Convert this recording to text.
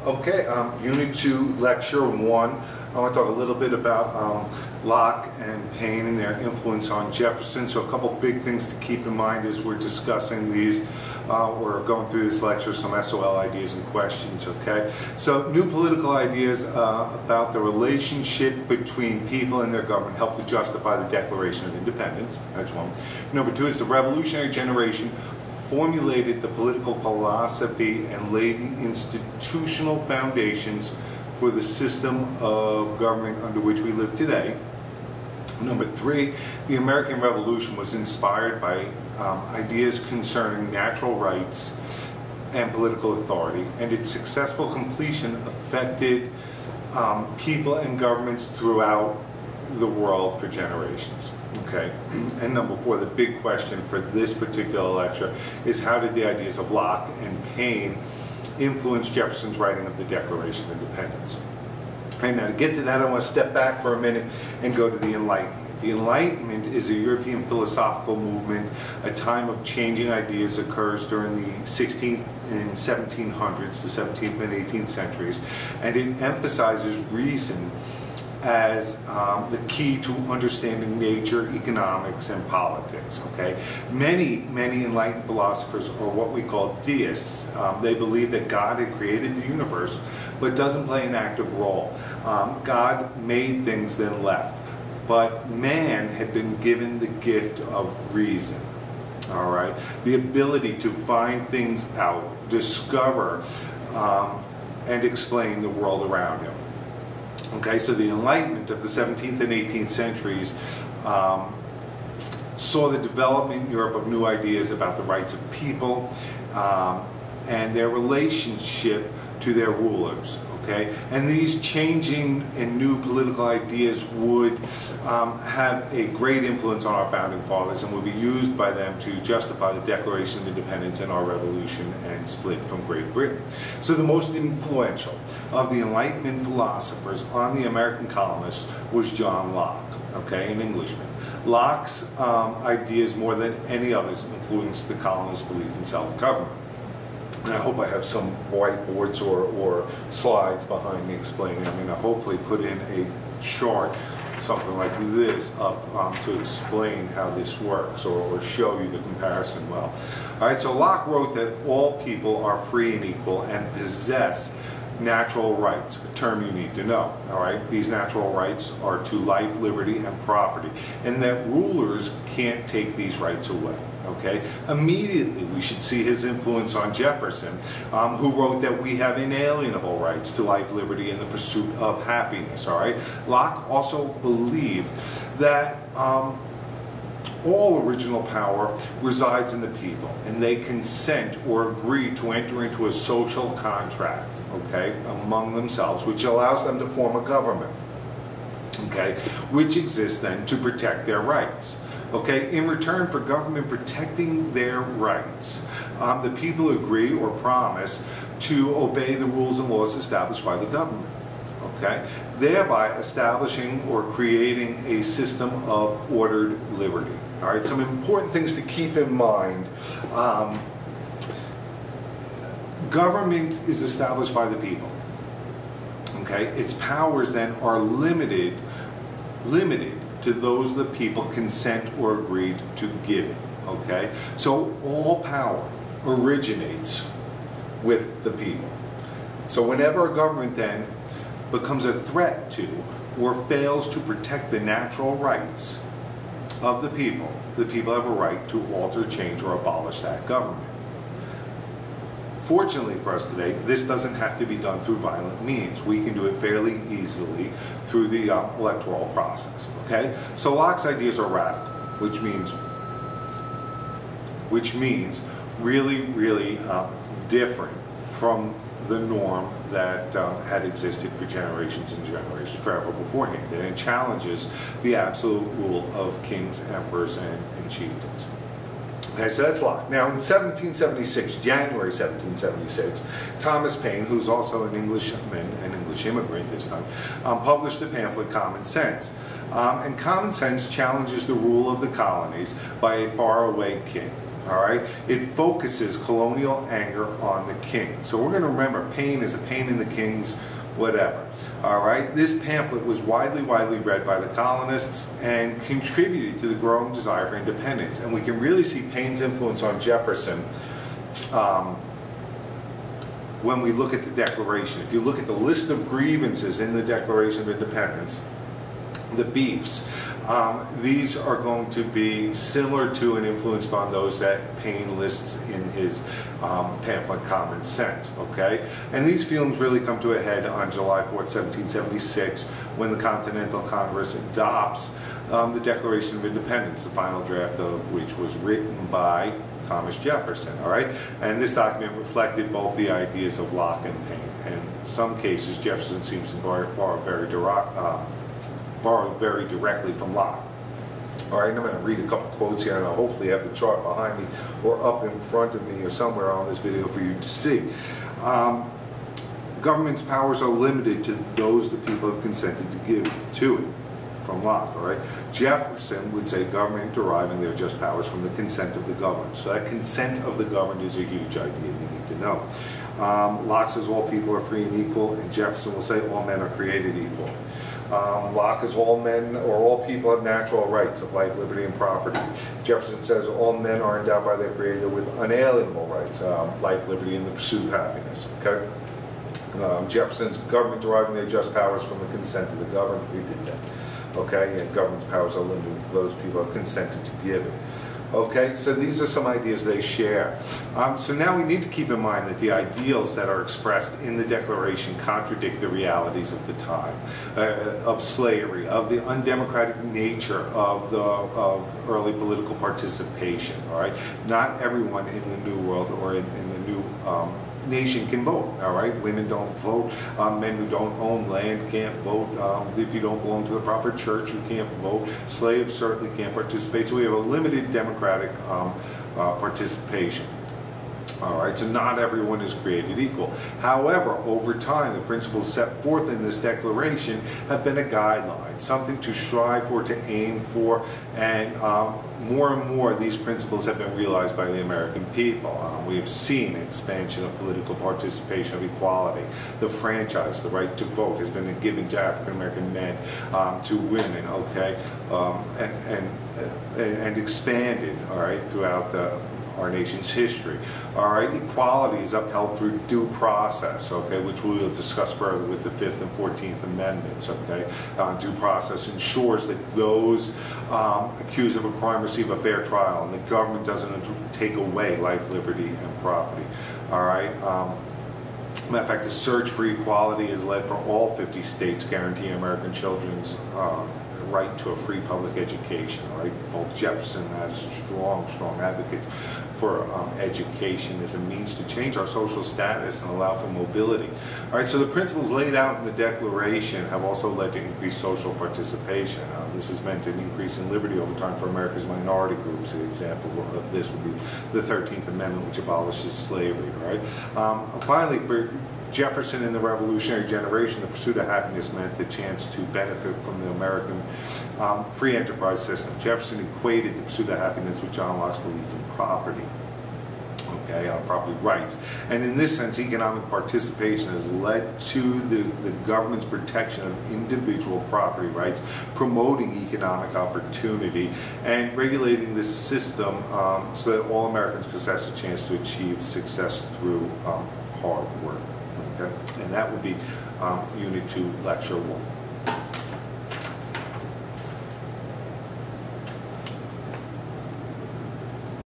Okay, Unit 2, Lecture 1. I want to talk a little bit about Locke and Paine and their influence on Jefferson. So a couple big things to keep in mind as we're discussing these. We're going through this lecture, some SOL ideas and questions, okay? So new political ideas about the relationship between people and their government help to justify the Declaration of Independence. That's one. Number two is the revolutionary generation formulated the political philosophy and laid the institutional foundations for the system of government under which we live today. Number three, the American Revolution was inspired by ideas concerning natural rights and political authority, and its successful completion affected people and governments throughout the world for generations. Okay, and number four, the big question for this particular lecture is how did the ideas of Locke and Paine influence Jefferson's writing of the Declaration of Independence? And now to get to that, I want to step back for a minute and go to the Enlightenment. The Enlightenment is a European philosophical movement. A time of changing ideas occurs during the 16th and 1700s, the 17th and 18th centuries, and it emphasizes reason as the key to understanding nature, economics, and politics. Okay, many enlightened philosophers are what we call deists. They believe that God had created the universe, but doesn't play an active role. God made things, then left, but man had been given the gift of reason. All right, the ability to find things out, discover, and explain the world around him. Okay, so the Enlightenment of the 17th and 18th centuries saw the development in Europe of new ideas about the rights of people and their relationship to their rulers. Okay, and these changing and new political ideas would have a great influence on our founding fathers and would be used by them to justify the Declaration of Independence and our revolution and split from Great Britain. So the most influential of the Enlightenment philosophers on the American colonists was John Locke, okay, an Englishman. Locke's ideas, more than any others, influenced the colonists' belief in self-government. And I hope I have some whiteboards or slides behind me explaining. I'm going to hopefully put in a chart, something like this, up to explain how this works or show you the comparison well. All right, so Locke wrote that all people are free and equal and possess natural rights, a term you need to know. All right, these natural rights are to life, liberty, and property, and that rulers can't take these rights away. Okay, immediately we should see his influence on Jefferson, who wrote that we have inalienable rights to life, liberty, and the pursuit of happiness. All right, Locke also believed that all original power resides in the people, and they consent or agree to enter into a social contract, okay, among themselves, which allows them to form a government, okay, which exists then to protect their rights. Okay, in return for government protecting their rights, the people agree or promise to obey the rules and laws established by the government, okay, thereby establishing or creating a system of ordered liberty. All right, some important things to keep in mind. Government is established by the people. Okay, its powers then are limited to those the people consent or agreed to give it. Okay, so all power originates with the people. So whenever a government then becomes a threat to or fails to protect the natural rights of the people have a right to alter, change, or abolish that government. Fortunately for us today, this doesn't have to be done through violent means. We can do it fairly easily through the electoral process. Okay, so Locke's ideas are radical, which means really different from the norm that had existed for generations and generations, forever beforehand, and it challenges the absolute rule of kings, emperors, and chieftains. Okay, so that's Locke. Now, in 1776, January 1776, Thomas Paine, who's also an Englishman, an English immigrant this time, published the pamphlet Common Sense. And Common Sense challenges the rule of the colonies by a faraway king. All right, it focuses colonial anger on the king. So we're going to remember Paine is a pain in the king's whatever. All right, this pamphlet was widely read by the colonists and contributed to the growing desire for independence. And we can really see Paine's influence on Jefferson when we look at the Declaration. If you look at the list of grievances in the Declaration of Independence, the beefs, these are going to be similar to and influenced on those that Paine lists in his pamphlet Common Sense, okay? And these feelings really come to a head on July 4th, 1776, when the Continental Congress adopts the Declaration of Independence, the final draft of which was written by Thomas Jefferson, all right? And this document reflected both the ideas of Locke and Paine. In some cases, Jefferson seems to borrow very directly from Locke. All right, I'm going to read a couple quotes here, and I'll hopefully have the chart behind me or up in front of me or somewhere on this video for you to see. Government's powers are limited to those the people have consented to give to it, from Locke, all right? Jefferson would say government deriving their just powers from the consent of the governed. So that consent of the governed is a huge idea you need to know. Locke says all people are free and equal, and Jefferson will say all men are created equal. Locke is all men or all people have natural rights of life, liberty, and property. Jefferson says all men are endowed by their Creator with unalienable rights, life, liberty, and the pursuit of happiness. Okay. Jefferson's government deriving their just powers from the consent of the governed. We did that. Okay, and government's powers are limited to those people who have consented to give it. Okay, so these are some ideas they share. So now we need to keep in mind that the ideals that are expressed in the Declaration contradict the realities of the time, of slavery, of the undemocratic nature of early political participation. All right, not everyone in the New World or in the new nation can vote. All right, women don't vote. Men who don't own land can't vote. If you don't belong to the proper church, you can't vote. Slaves certainly can't participate. So we have a limited democratic participation. All right, so not everyone is created equal. However, over time, the principles set forth in this declaration have been a guideline, something to strive for, to aim for, and more and more these principles have been realized by the American people. We have seen expansion of political participation, of equality. The franchise, the right to vote, has been given to African American men, to women, okay, and expanded, all right, throughout our nation's history. All right, equality is upheld through due process, okay, which we will discuss further with the 5th and 14th Amendments, okay. Due process ensures that those accused of a crime receive a fair trial, and the government doesn't take away life, liberty, and property. All right. Matter of fact, the search for equality is led for all 50 states, guaranteeing American children's right to a free public education. All right, both Jefferson and Madison strong advocates for education as a means to change our social status and allow for mobility. All right, so the principles laid out in the Declaration have also led to increased social participation. This has meant an increase in liberty over time for America's minority groups. An example of this would be the 13th Amendment, which abolishes slavery. All right. Finally, for Jefferson and the revolutionary generation, the pursuit of happiness meant the chance to benefit from the American free enterprise system. Jefferson equated the pursuit of happiness with John Locke's belief in property, okay, property rights. And in this sense, economic participation has led to the government's protection of individual property rights, promoting economic opportunity, and regulating this system so that all Americans possess a chance to achieve success through hard work. Okay? And that would be Unit 2, Lecture 1.